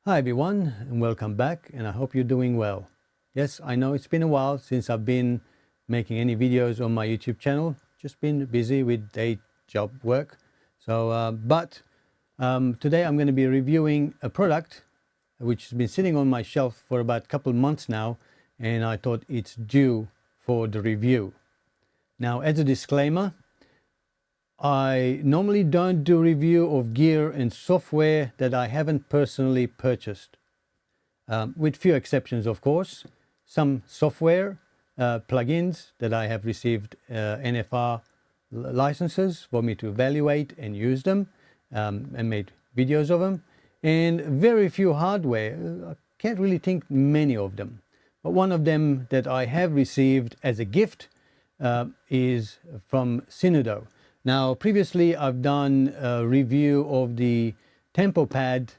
Hi everyone, and welcome back, and I hope you're doing well. Yes, I know it's been a while since I've been making any videos on my YouTube channel. Just been busy with day job work. But today I'm going to be reviewing a product which has been sitting on my shelf for about a couple of months now, and I thought it's due for the review. Now, as a disclaimer, I normally don't do review of gear and software that I haven't personally purchased, with few exceptions, of course. Some software plugins that I have received NFR licenses for me to evaluate and use them, and made videos of them, and very few hardware. I can't really think many of them, but one of them that I have received as a gift is from Synido. Now, previously I've done a review of the TempoPad,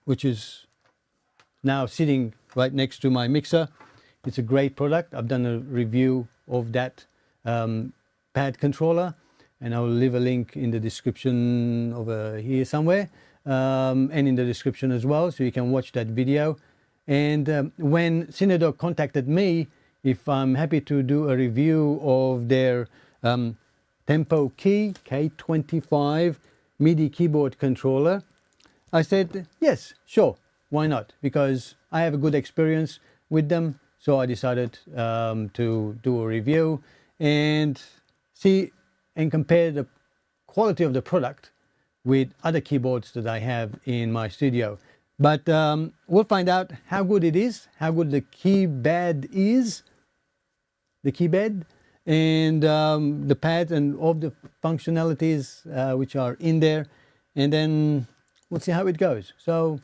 which is now sitting right next to my mixer. It's a great product. I've done a review of that pad controller, and I'll leave a link in the description over here somewhere, and in the description as well, so you can watch that video. And when Synido contacted me if I'm happy to do a review of their TempoKey K25 MIDI keyboard controller, I said, yes, sure, why not? Because I have a good experience with them, so I decided to do a review and see and compare the quality of the product with other keyboards that I have in my studio. But we'll find out how good it is, how good the keypad is, and the pads and all the functionalities which are in there, and then we'll see how it goes. So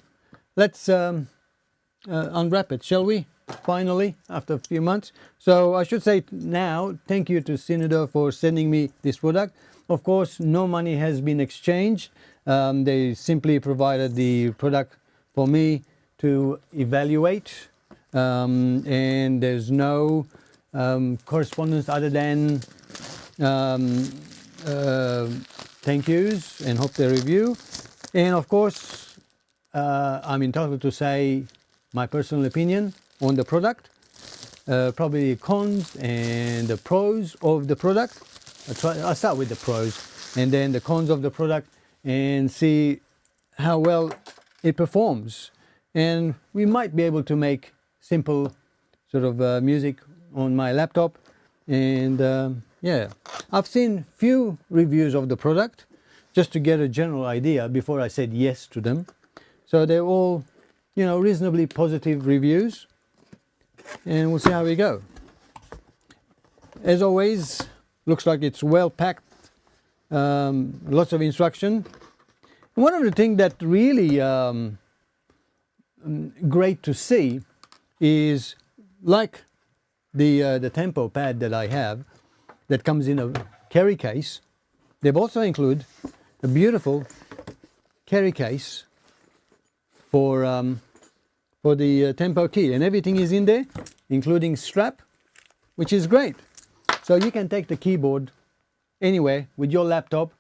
let's unwrap it, shall we? Finally, after a few months. So I should say now, thank you to Synido for sending me this product. Of course, no money has been exchanged. They simply provided the product for me to evaluate, and there's no correspondence other than thank yous and hope they review. And of course, I'm entitled to say my personal opinion on the product, probably the cons and the pros of the product. I'll start with the pros and then the cons of the product and see how well it performs. And we might be able to make simple sort of music on my laptop. And yeah, I've seen few reviews of the product just to get a general idea before I said yes to them. So they're all, reasonably positive reviews, and we'll see how we go. As always, looks like it's well packed, lots of instruction. One of the things that really great to see is, like the Tempo pad that I have that comes in a carry case, they've also included a beautiful carry case for the TempoKey, and everything is in there, including strap, which is great. So you can take the keyboard anywhere with your laptop,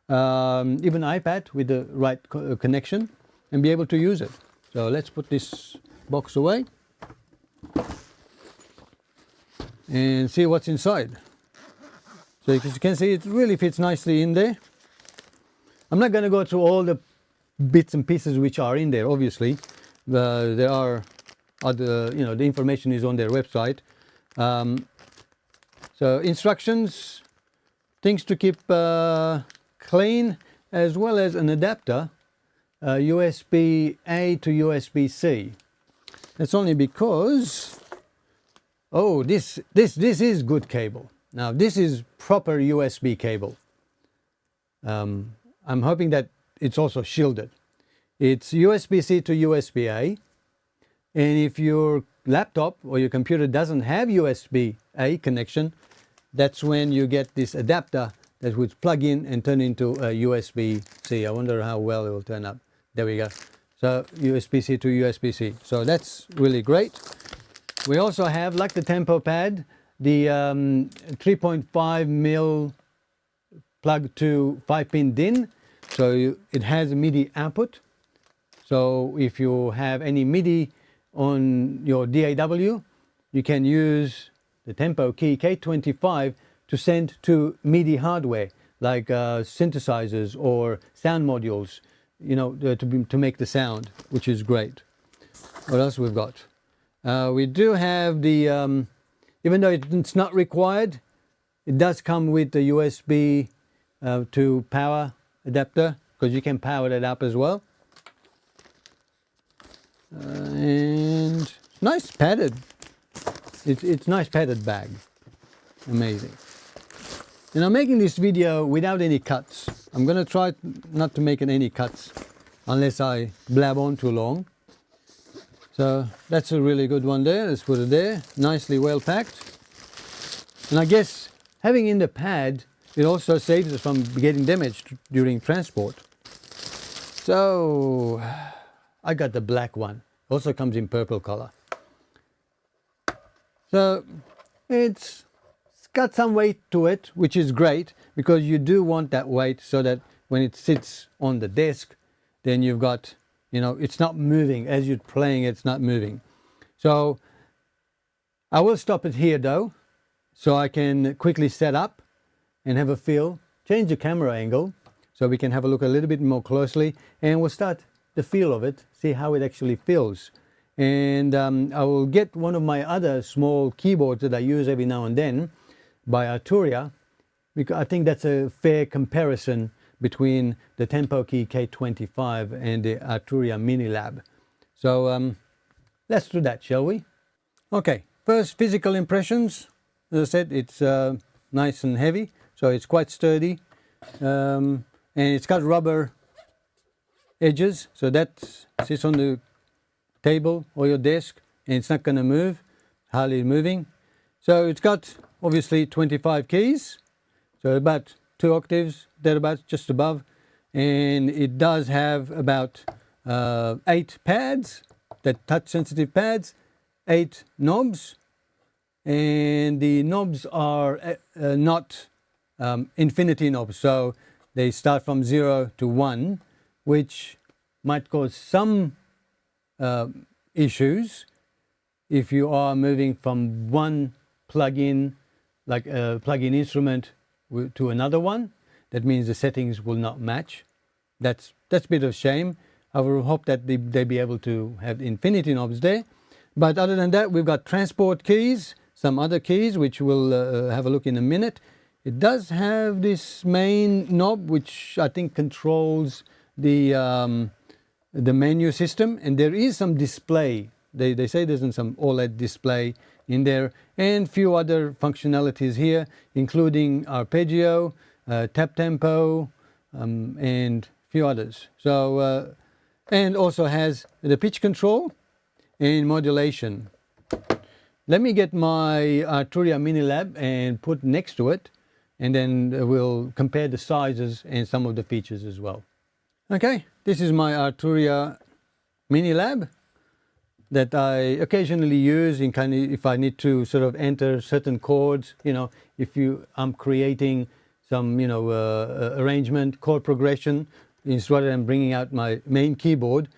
even iPad with the right connection, and be able to use it. So let's put this box away and see what's inside. So as you can see, it really fits nicely in there. I'm not going to go through all the bits and pieces which are in there, obviously. There are other, the information is on their website. So instructions, things to keep clean, as well as an adapter, USB-A to USB-C. That's only because, oh, this is good cable. Now this is proper USB cable. I'm hoping that it's also shielded. It's USB-C to USB-A, and if your laptop or your computer doesn't have USB-A connection, that's when you get this adapter that would plug in and turn into a USB-C. I wonder how well it will turn up. There we go. So USB-C to USB-C. So that's really great. We also have, like the TempoPad, the 3.5mm plug to 5-pin DIN. So it has a MIDI output. So if you have any MIDI on your DAW, you can use the TempoKey K25 to send to MIDI hardware like synthesizers or sound modules, you know, to make the sound, which is great. What else we've got? We do have the, even though it's not required, it does come with the USB to power adapter, because you can power that up as well. And nice padded. It's nice padded bag. Amazing. And I'm making this video without any cuts. I'm going to try not to make any cuts unless I blab on too long. So that's a really good one there. Let's put it there. Nicely well packed. And I guess having in the pad, it also saves us from getting damaged during transport. So I got the black one. Also comes in purple color. So it's got some weight to it, which is great, because you do want that weight so that when it sits on the desk, then you've got, you know, it's not moving. As you're playing, it's not moving. So I will stop it here though, so I can quickly set up and have a feel, change the camera angle so we can have a look a little bit more closely, and we'll start the feel of it, see how it actually feels. And I will get one of my other small keyboards that I use every now and then by Arturia, because I think that's a fair comparison between the TempoKey K25 and the Arturia Mini Lab. So let's do that, shall we? Okay, first physical impressions. As I said, it's nice and heavy, so it's quite sturdy, and it's got rubber edges, so that sits on the table or your desk and it's not going to move, hardly moving. So it's got obviously 25 keys, so about 2 octaves, thereabouts, just above, and it does have about 8 pads, that touch sensitive pads, 8 knobs, and the knobs are not infinity knobs, so they start from 0 to 1, which might cause some issues if you are moving from one plug-in, like a plug-in instrument, to another one. That means the settings will not match. That's a bit of a shame. I will hope that they be able to have infinity knobs there. But other than that, we've got transport keys, some other keys, which we'll have a look in a minute. It does have this main knob, which I think controls the menu system, and there is some display. They say there's some OLED display in there, and few other functionalities here, including arpeggio, tap tempo, and few others. So and also has the pitch control and modulation. Let me get my Arturia Mini Lab and put next to it, and then we'll compare the sizes and some of the features as well. Okay, this is my Arturia Mini Lab that I occasionally use in if I need to sort of enter certain chords, you know, if I'm creating some, you know, arrangement, chord progression, rather than bringing out my main keyboard.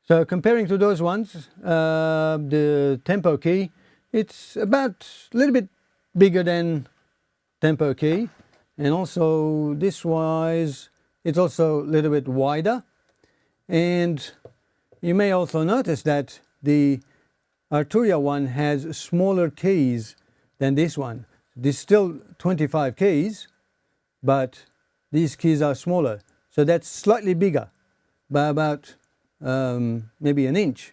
So comparing to those ones, the TempoKey, it's about a little bit bigger than TempoKey, and also this wise, it's also a little bit wider. And you may also notice that the Arturia one has smaller keys than this one. There's still 25 keys, but these keys are smaller. So that's slightly bigger by about maybe an inch,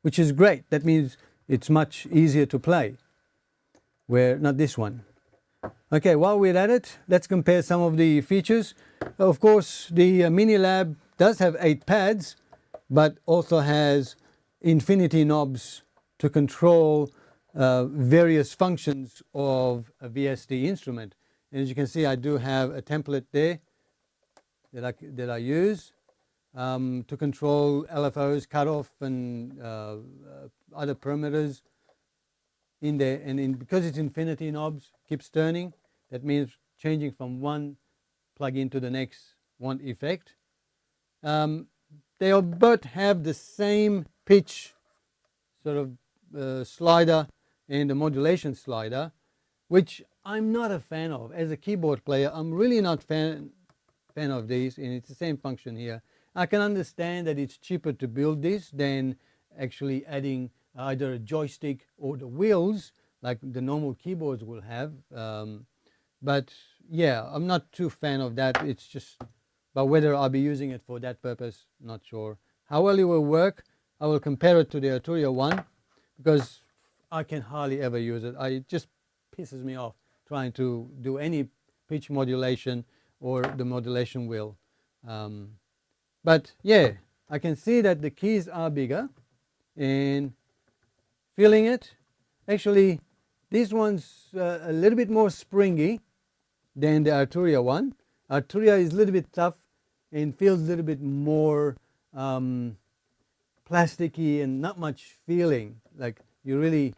which is great. That means it's much easier to play, where not this one. Okay, while we're at it, let's compare some of the features. Of course, the Mini Lab does have 8 pads, but also has infinity knobs to control various functions of a VST instrument. And as you can see, I do have a template there that I use to control LFOs, cutoff, and other parameters in there. And because it's infinity knobs, keeps turning, that means changing from one plug-in to the next won't affect. they both have the same pitch sort of slider and the modulation slider, which I'm not a fan of. As a keyboard player, I'm really not fan of these, and it's the same function here. I can understand that it's cheaper to build this than actually adding either a joystick or the wheels like the normal keyboards will have. But yeah, I'm not too fan of that. It's just, but whether I'll be using it for that purpose, not sure. How well it will work, I will compare it to the Arturia one, because I can hardly ever use it. It just pisses me off trying to do any pitch modulation or the modulation wheel. But yeah, I can see that the keys are bigger, and feeling it, actually this one's a little bit more springy than the Arturia one. Arturia is a little bit tough and feels a little bit more plasticky and not much feeling, like you really,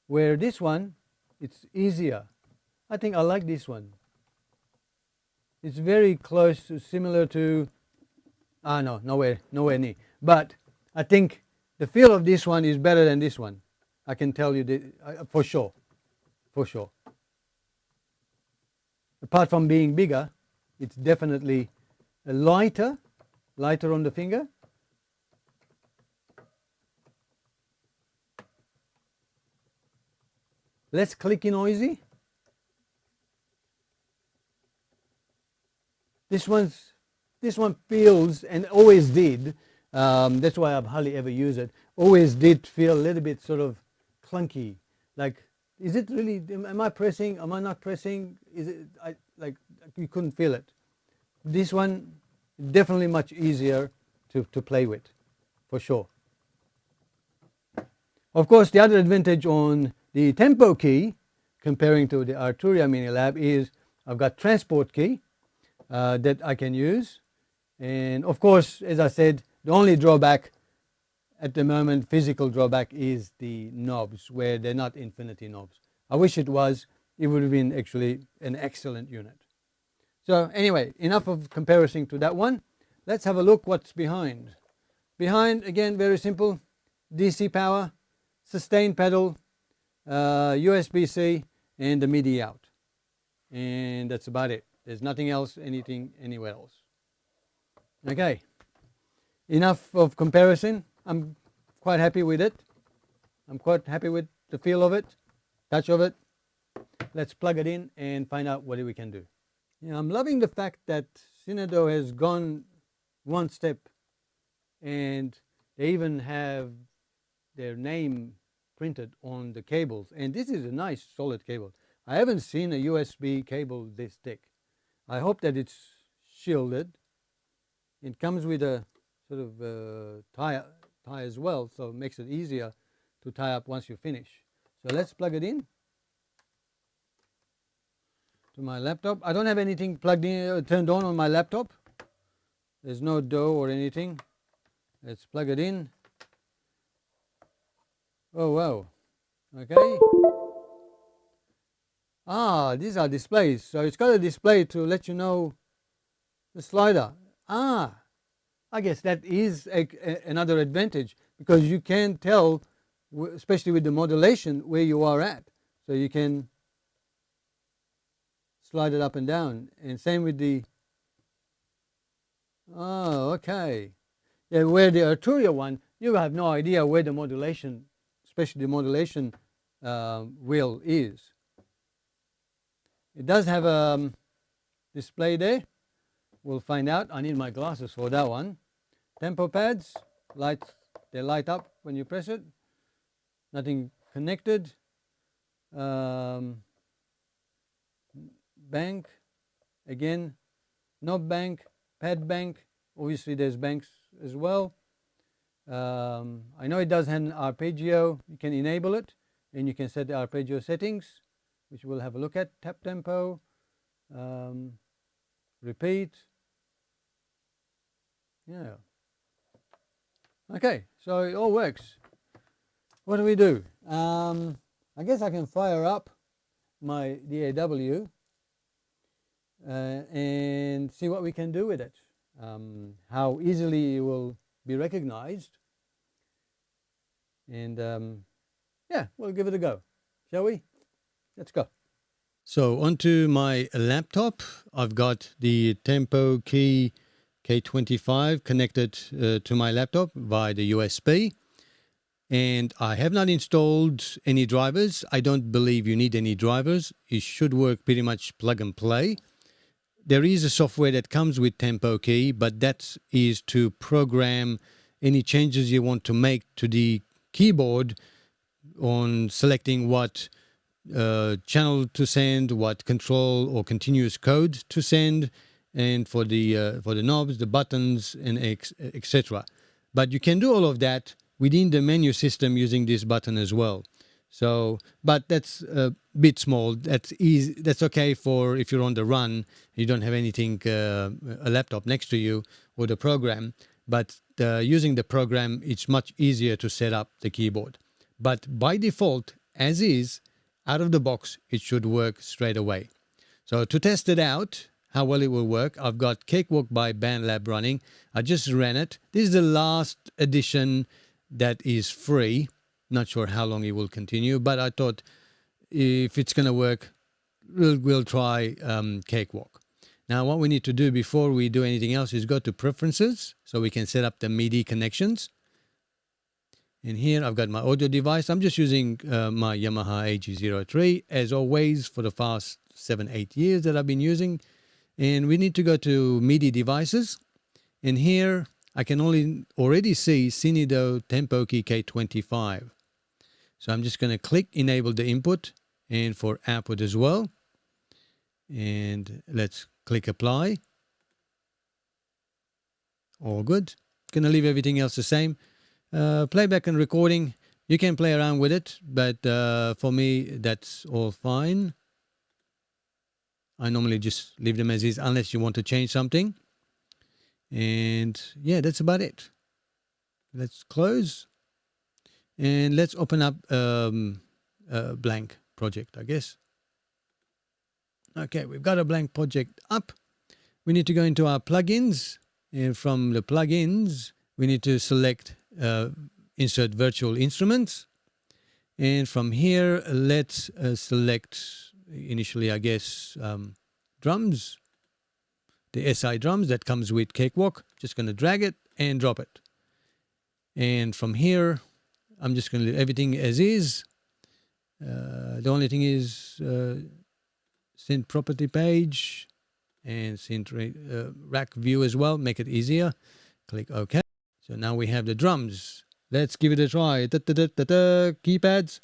where this one, it's easier. I think I like this one. It's very close to, similar to, no, nowhere near. But I think the feel of this one is better than this one. I can tell you that, for sure. Apart from being bigger, it's definitely lighter on the finger. Less clicky noisy. This one feels, and always did, that's why I've hardly ever used it, always did feel a little bit sort of clunky. Like, is it really, am I pressing, am I not pressing? Is it, like, you couldn't feel it. This one, definitely much easier to play with, for sure. Of course, the other advantage on the TempoKey, comparing to the Arturia Mini Lab, is I've got transport key that I can use. And of course, as I said, the only drawback at the moment, physical drawback, is the knobs, where they're not infinity knobs. I wish it was. It would have been actually an excellent unit. So anyway, enough of comparison to that one. Let's have a look what's behind. Behind, again, very simple. DC power, sustain pedal, USB-C, and the MIDI out. And that's about it. There's nothing else, anything anywhere else. Okay, enough of comparison. I'm quite happy with it. I'm quite happy with the feel of it, touch of it. Let's plug it in and find out what we can do. Yeah, I'm loving the fact that Synido has gone one step, and they even have their name printed on the cables. And this is a nice solid cable. I haven't seen a USB cable this thick. I hope that it's shielded. It comes with a sort of tie as well, so it makes it easier to tie up once you finish. So let's plug it in to my laptop. I don't have anything plugged in, turned on my laptop. There's no DAW or anything. Let's plug it in. Oh wow, okay. These are displays. So it's got a display to let you know the slider. I guess that is another advantage, because you can tell, especially with the modulation, where you are at. So you can slide it up and down. And same with the, okay. Yeah, where the Arturia one, you have no idea where the modulation, especially the modulation wheel is. It does have a display there. We'll find out. I need my glasses for that one. Tempo pads, they light up when you press it. Nothing connected. Bank, again, knob bank, pad bank. Obviously there's banks as well. I know it does have an arpeggio. You can enable it, and you can set the arpeggio settings, which we'll have a look at. Tap tempo, repeat. Yeah. Okay, so it all works. What do we do? I guess I can fire up my DAW and see what we can do with it. how easily it will be recognized. And yeah, we'll give it a go, shall we? Let's go. So onto my laptop, I've got the TempoKey K25 connected to my laptop via the USB. And I have not installed any drivers. I don't believe you need any drivers. It should work pretty much plug and play. There is a software that comes with TempoKey, but that is to program any changes you want to make to the keyboard on selecting what channel to send, what control or continuous code to send, and for the knobs, the buttons, and etc. But you can do all of that within the menu system using this button as well. So, but that's a bit small. That's easy. That's okay for if you're on the run, you don't have anything, a laptop next to you or the program. But using the program, it's much easier to set up the keyboard. But by default, as is, out of the box, it should work straight away. So to test it out, how well it will work, I've got Cakewalk by BandLab running. I just ran it. This is the last edition that is free. Not sure how long it will continue, but I thought if it's going to work, we'll try Cakewalk. Now, what we need to do before we do anything else is go to Preferences so we can set up the MIDI connections. And here I've got my audio device. I'm just using my Yamaha AG03 as always for the past 7-8 years that I've been using. And we need to go to MIDI devices. And here I can already see Synido TempoKey K25. So I'm just going to click enable the input and for output as well. And let's click apply. All good. Going to leave everything else the same. Playback and recording, you can play around with it, but for me, that's all fine. I normally just leave them as is unless you want to change something. And yeah, that's about it. Let's close. And let's open up a blank project, I guess. Okay, we've got a blank project up. We need to go into our plugins. And from the plugins, we need to select insert virtual instruments. And from here, let's select initially, I guess, drums. The SI drums that comes with Cakewalk. Just going to drag it and drop it. And from here, I'm just going to leave everything as is. The only thing is synth property page and synth rack view as well. Make it easier. Click OK. So now we have the drums. Let's give it a try. Keypads.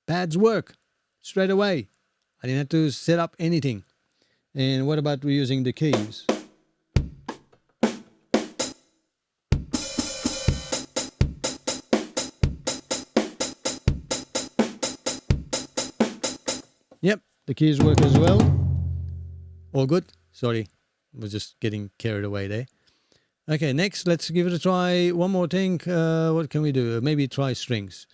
Pads work straight away. I didn't have to set up anything. And what about using the keys? Yep, the keys work as well. All good. Sorry, I was just getting carried away there. Okay, next, let's give it a try. One more thing. What can we do? Maybe try strings.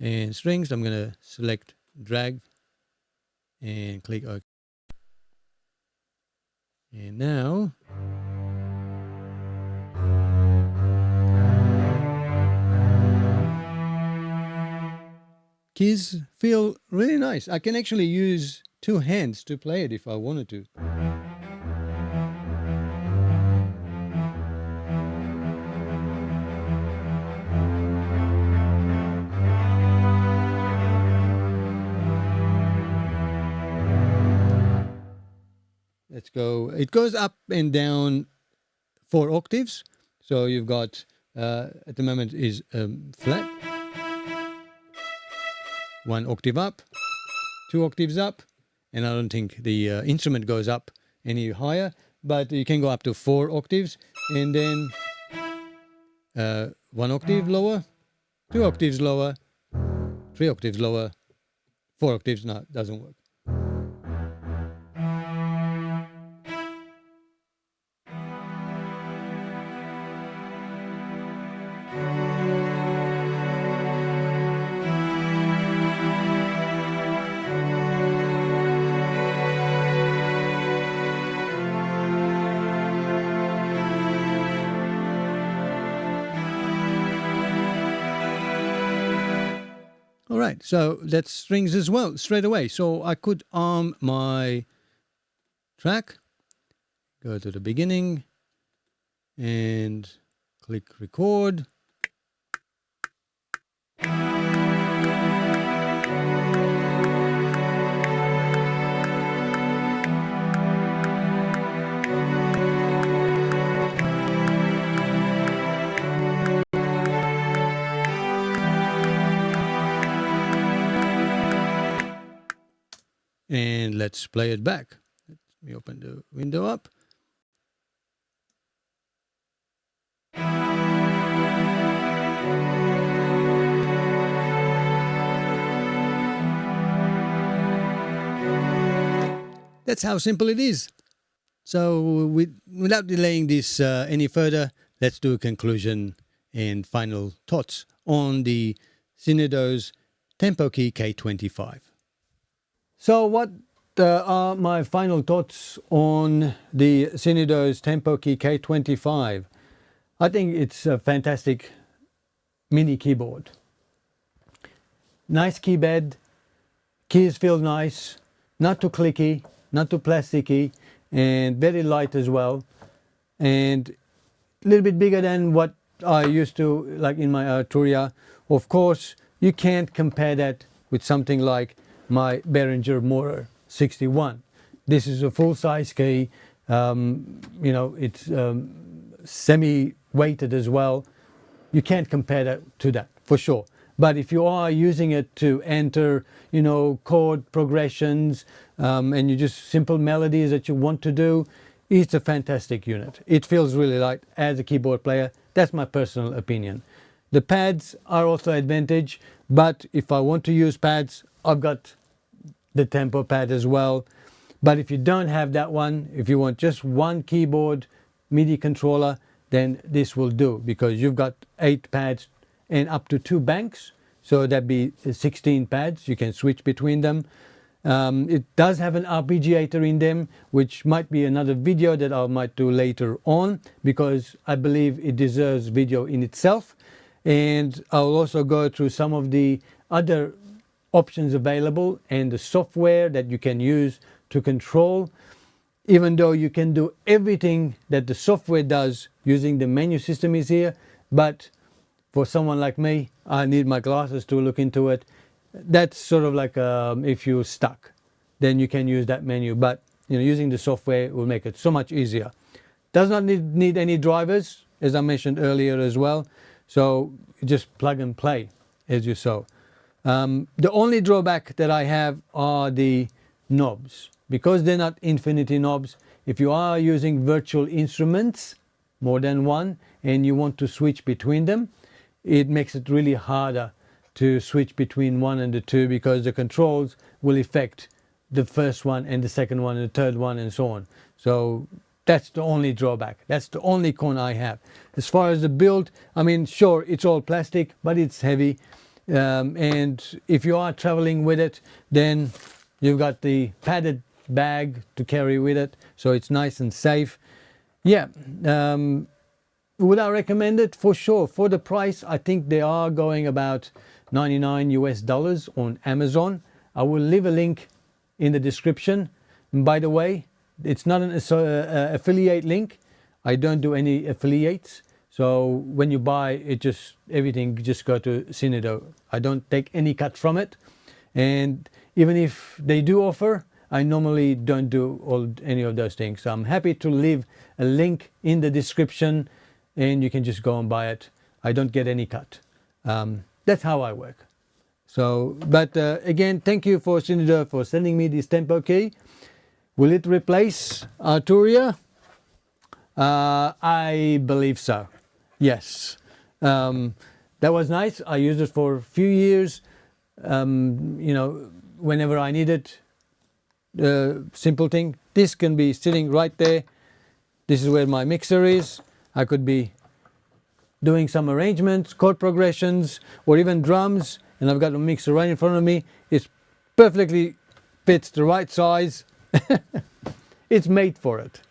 And strings, I'm going to select drag and click OK. And now keys feel really nice. I can actually use two hands to play it if I wanted to. Let's go. It goes up and down 4 octaves. So you've got, at the moment is flat. 1 octave up, 2 octaves up. And I don't think the instrument goes up any higher, but you can go up to 4 octaves. And then 1 octave lower, 2 octaves lower, 3 octaves lower, 4 octaves. No, it doesn't work. All right, so that's strings as well, straight away. So I could arm my track, go to the beginning, and click record. And let's play it back. Let me open the window up. That's how simple it is. So without delaying this any further, let's do a conclusion and final thoughts on the Synido's TempoKey K25. So what are my final thoughts on the Synido's TempoKey K25? I think it's a fantastic mini keyboard. Nice keyboard, keys feel nice, not too clicky, not too plasticky, and very light as well, and a little bit bigger than what I used to like in my Arturia. Of course, you can't compare that with something like my Behringer Motor 61. This is a full-size key. You know, it's semi-weighted as well. You can't compare that to that for sure. But if you are using it to enter, you know, chord progressions and you just simple melodies that you want to do, it's a fantastic unit. It feels really light as a keyboard player. That's my personal opinion. The pads are also advantage, but if I want to use pads, I've got the Tempo pad as well. But if you don't have that one, if you want just one keyboard MIDI controller, then this will do, because you've got 8 pads and up to 2 banks, so that'd be 16 pads. You can switch between them. It does have an arpeggiator in them, which might be another video that I might do later on, because I believe it deserves video in itself. And I'll also go through some of the other options available and the software that you can use to control. Even though you can do everything that the software does using the menu system is here, but for someone like me, I need my glasses to look into it. That's sort of like if you're stuck, then you can use that menu. But you know, using the software will make it so much easier. Does not need any drivers, as I mentioned earlier as well. So just plug and play as you saw. The only drawback that I have are the knobs. Because they're not infinity knobs, if you are using virtual instruments, more than one, and you want to switch between them, it makes it really harder to switch between one and the two, because the controls will affect the first one and the second one and the third one and so on. So that's the only drawback. That's the only con I have. As far as the build, I mean, sure, it's all plastic, but it's heavy. And if you are traveling with it, then you've got the padded bag to carry with it, so it's nice and safe. Yeah, would I recommend it? For sure. For the price, I think they are going about $99 US on Amazon. I will leave a link in the description. And by the way, it's not an affiliate link. I don't do any affiliates. So when you buy it, just everything just go to Synido. I don't take any cut from it. And even if they do offer, I normally don't do any of those things. So I'm happy to leave a link in the description and you can just go and buy it. I don't get any cut. That's how I work. So, but again, thank you for Synido for sending me this TempoKey. Will it replace Arturia? I believe so. Yes. That was nice. I used it for a few years. You know, whenever I need it. Simple thing. This can be sitting right there. This is where my mixer is. I could be doing some arrangements, chord progressions, or even drums, and I've got a mixer right in front of me. It's perfectly fits the right size. It's made for it.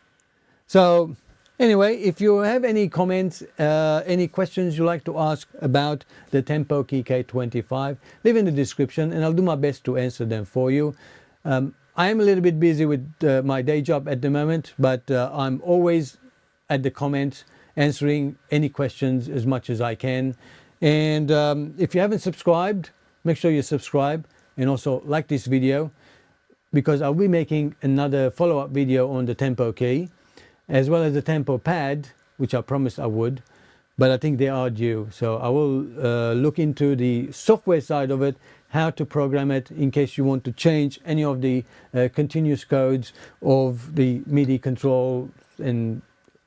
So anyway, if you have any comments, any questions you'd like to ask about the TempoKey K25, leave in the description and I'll do my best to answer them for you. I am a little bit busy with my day job at the moment, but I'm always at the comments answering any questions as much as I can. And if you haven't subscribed, make sure you subscribe and also like this video, because I'll be making another follow-up video on the TempoKey as well as the Tempo Pad, which I promised I would, but I think they are due. So I will look into the software side of it, how to program it in case you want to change any of the continuous codes of the MIDI control and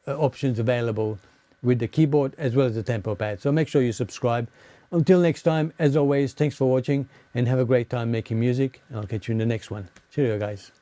options available with the keyboard as well as the Tempo Pad. So make sure you subscribe. Until next time, as always, thanks for watching and have a great time making music. I'll catch you in the next one. Cheerio, guys.